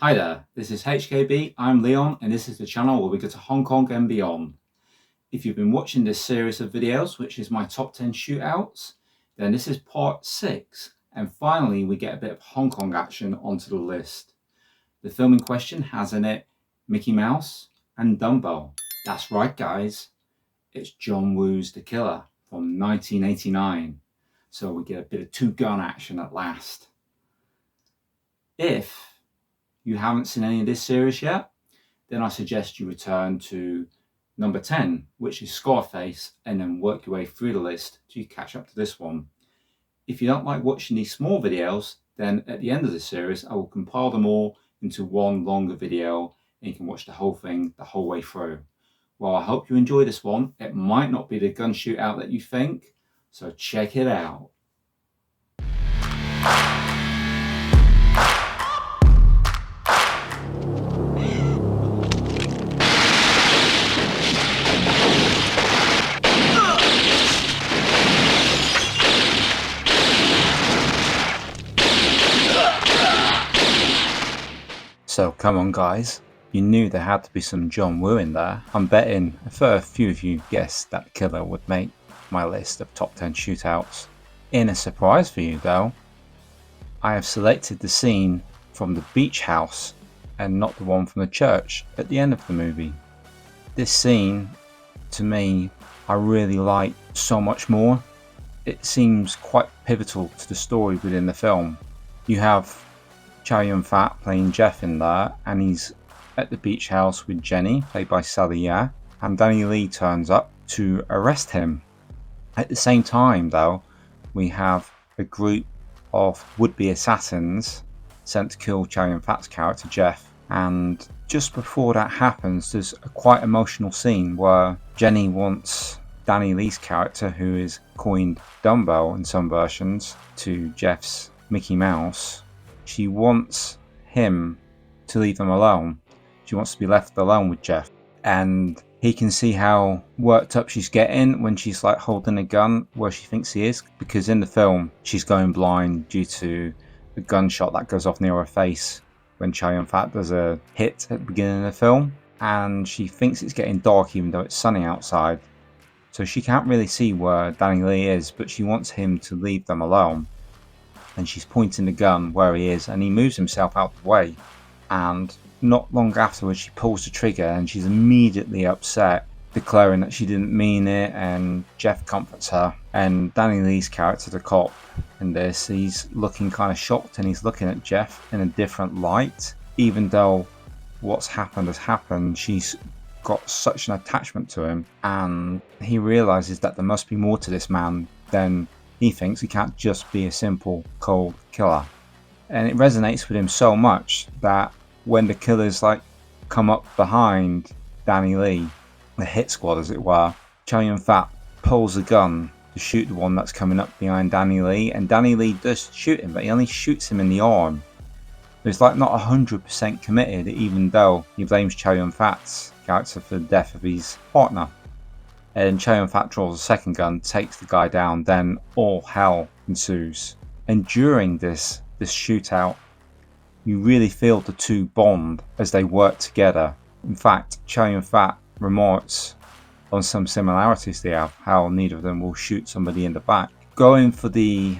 Hi there, this is HKB, I'm Leon, and this is the channel where we go to Hong Kong and beyond. If you've been watching this series of videos, which is my top 10 shootouts, then this is part 6, and finally we get a bit of Hong Kong action onto the list. The film in question has in it Mickey Mouse and Dumbo. That's right guys, it's John Woo's The Killer from 1989. So we get a bit of two-gun action at last. If you haven't seen any of this series yet, then I suggest you return to number 10, which is Scarface, and then work your way through the list till you catch up to this one. If you don't like watching these small videos, then at the end of the series, I will compile them all into one longer video, and you can watch the whole thing the whole way through. Well, I hope you enjoy this one. It might not be the gun shootout that you think, so check it out. So come on guys, you knew there had to be some John Woo in there. I'm betting a fair few of you guessed that Killer would make my list of top 10 shootouts. In a surprise for you though, I have selected the scene from the beach house and not the one from the church at the end of the movie. This scene, to me, I really like so much more. It seems quite pivotal to the story within the film. You have Chow Yun-fat playing Jeff in there, and he's at the beach house with Jenny, played by Sally Ya, and Danny Lee turns up to arrest him. At the same time though, we have a group of would-be assassins sent to kill Chow Yun-fat's character Jeff, and just before that happens there's a quite emotional scene where Jenny wants Danny Lee's character, who is coined Dumbo in some versions, to Jeff's Mickey Mouse. She wants him to leave them alone. She wants to be left alone with Jeff. And he can see how worked up she's getting when she's like holding a gun where she thinks he is. Because in the film, she's going blind due to a gunshot that goes off near her face when Chow Yun-fat does a hit at the beginning of the film. And she thinks it's getting dark even though it's sunny outside. So she can't really see where Danny Lee is, but she wants him to leave them alone. And she's pointing the gun where he is, and he moves himself out of the way, and not long afterwards she pulls the trigger and she's immediately upset, declaring that she didn't mean it, and Jeff comforts her. And Danny Lee's character, the cop in this, he's looking kind of shocked and he's looking at Jeff in a different light. Even though what's happened has happened, she's got such an attachment to him, and he realizes that there must be more to this man than he thinks. He can't just be a simple cold killer. And it resonates with him so much that when the killers like come up behind Danny Lee, the hit squad as it were, Chow Yun-fat pulls a gun to shoot the one that's coming up behind Danny Lee, and Danny Lee does shoot him, but he only shoots him in the arm. It's like not 100% committed, even though he blames Chow Yun-fat's character for the death of his partner. And Chow Yun-fat draws a second gun, takes the guy down, then all hell ensues. And during this shootout, you really feel the two bond as they work together. In fact, Chow Yun-fat remarks on some similarities they have, how neither of them will shoot somebody in the back. Going for the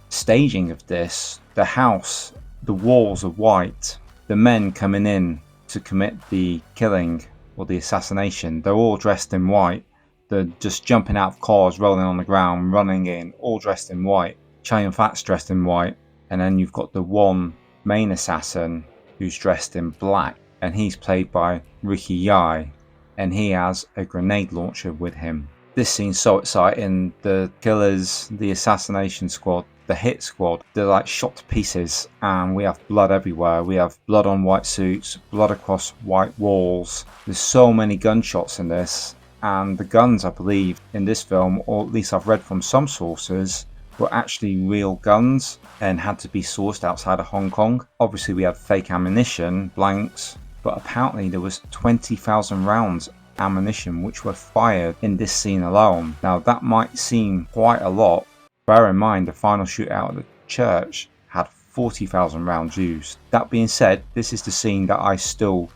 staging of this, the house, the walls are white. The men coming in to commit the killing or the assassination, they're all dressed in white. They're just jumping out of cars, rolling on the ground, running in, all dressed in white. Chow Yun-fat's dressed in white, and then you've got the one main assassin who's dressed in black, and he's played by Ricky Yai, and he has a grenade launcher with him. This scene's so exciting. The killers, the assassination squad, the hit squad, they're like shot to pieces, and we have blood everywhere. We have blood on white suits, blood across white walls. There's so many gunshots in this. And the guns, I believe, in this film, or at least I've read from some sources, were actually real guns and had to be sourced outside of Hong Kong. Obviously we had fake ammunition, blanks, but apparently there was 20,000 rounds ammunition which were fired in this scene alone. Now that might seem quite a lot. Bear in mind the final shootout at the church had 40,000 rounds used. That being said, this is the scene that I still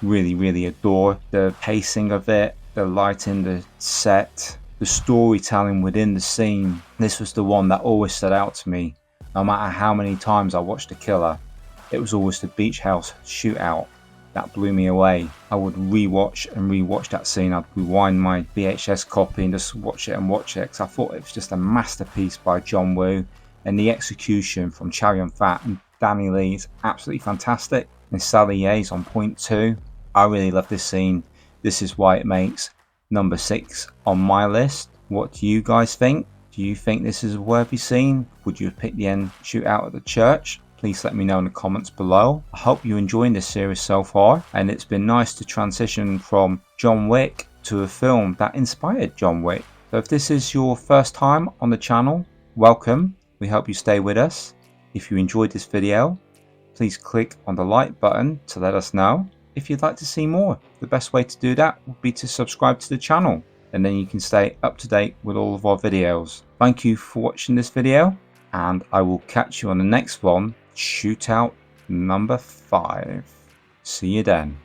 really adore. The pacing of it, the lighting, the set, the storytelling within the scene. This was the one that always stood out to me. No matter how many times I watched The Killer, it was always the beach house shootout that blew me away. I would rewatch that scene. I'd rewind my VHS copy and just watch it because I thought it was just a masterpiece by John Woo, and the execution from Chow Yun-fat and Danny Lee is absolutely fantastic, and Sally Ye's on point too. I really love this scene. This is why it makes number 6 on my list. What do you guys think? Do you think this is a worthy scene? Would you have picked the end shootout at the church? Please let me know in the comments below. I hope you're enjoying this series so far, and it's been nice to transition from John Wick to a film that inspired John Wick. So if this is your first time on the channel, welcome. We hope you stay with us. If you enjoyed this video, please click on the like button to let us know if you'd like to see more. The best way to do that would be to subscribe to the channel, and then you can stay up to date with all of our videos. Thank you for watching this video, and I will catch you on the next one, shootout number 5. See you then.